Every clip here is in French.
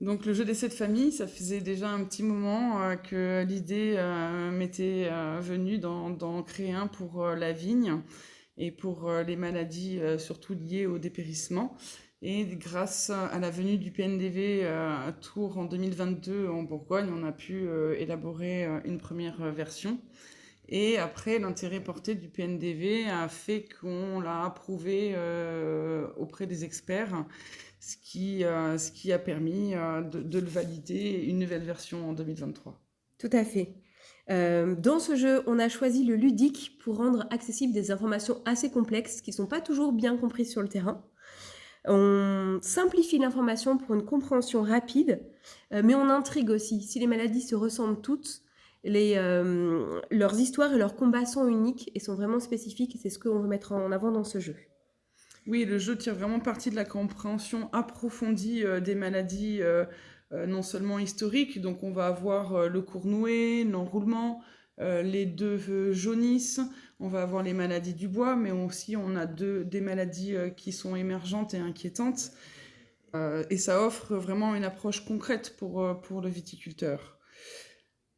Donc le jeu des 7 familles, ça faisait déjà un petit moment que l'idée m'était venue d'en créer un pour la vigne et pour les maladies surtout liées au dépérissement. Et grâce à la venue du PNDV à Tours en 2022 en Bourgogne, on a pu élaborer une première version. Et après, l'intérêt porté du PNDV a fait qu'on l'a approuvé auprès des experts, ce qui a permis de le valider, une nouvelle version en 2023. Tout à fait. Dans ce jeu, on a choisi le ludique pour rendre accessibles des informations assez complexes qui ne sont pas toujours bien comprises sur le terrain. On simplifie l'information pour une compréhension rapide, mais on intrigue aussi. Si les maladies se ressemblent toutes, leurs histoires et leurs combats sont uniques et sont vraiment spécifiques, et c'est ce qu'on veut mettre en avant dans ce jeu. Oui, le jeu tire vraiment parti de la compréhension approfondie des maladies, non seulement historiques, donc on va avoir le cours noué, l'enroulement, les deux jaunisses, on va avoir les maladies du bois, mais aussi on a des maladies qui sont émergentes et inquiétantes. Et ça offre vraiment une approche concrète pour le viticulteur.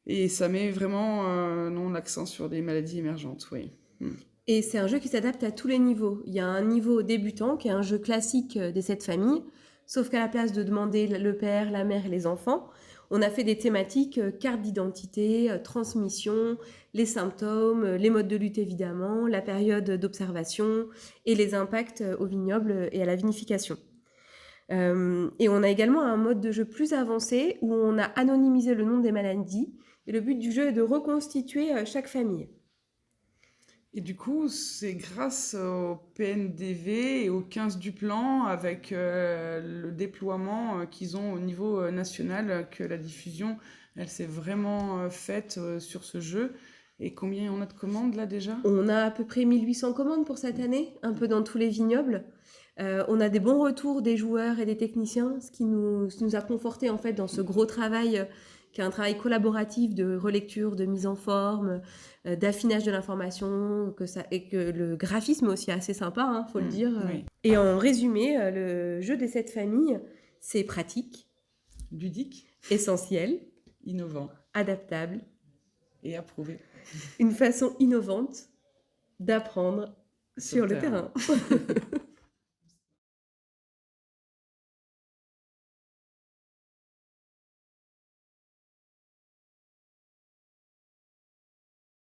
Et ça met vraiment non, l'accent sur les maladies émergentes, oui. Mm. Et c'est un jeu qui s'adapte à tous les niveaux. Il y a un niveau débutant, qui est un jeu classique des 7 familles, sauf qu'à la place de demander le père, la mère et les enfants, on a fait des thématiques carte d'identité, transmission, les symptômes, les modes de lutte évidemment, la période d'observation et les impacts au vignoble et à la vinification. Et on a également un mode de jeu plus avancé où on a anonymisé le nom des maladies et le but du jeu est de reconstituer chaque famille. Et du coup, c'est grâce au PNDV et au 15 du plan, avec le déploiement qu'ils ont au niveau national, que la diffusion, elle s'est vraiment faite sur ce jeu. Et combien on a de commandes là déjà? On a à peu près 1800 commandes pour cette année, un peu dans tous les vignobles. On a des bons retours des joueurs et des techniciens, ce qui nous a conforté en fait dans ce gros travail qui est un travail collaboratif de relecture, de mise en forme, d'affinage de l'information, et que le graphisme aussi est assez sympa, hein, faut le dire. Oui, Et en résumé, le jeu des 7 familles, c'est pratique, ludique, essentiel, innovant adaptable, et approuvé une façon innovante d'apprendre sur sur le le terrain. terrain.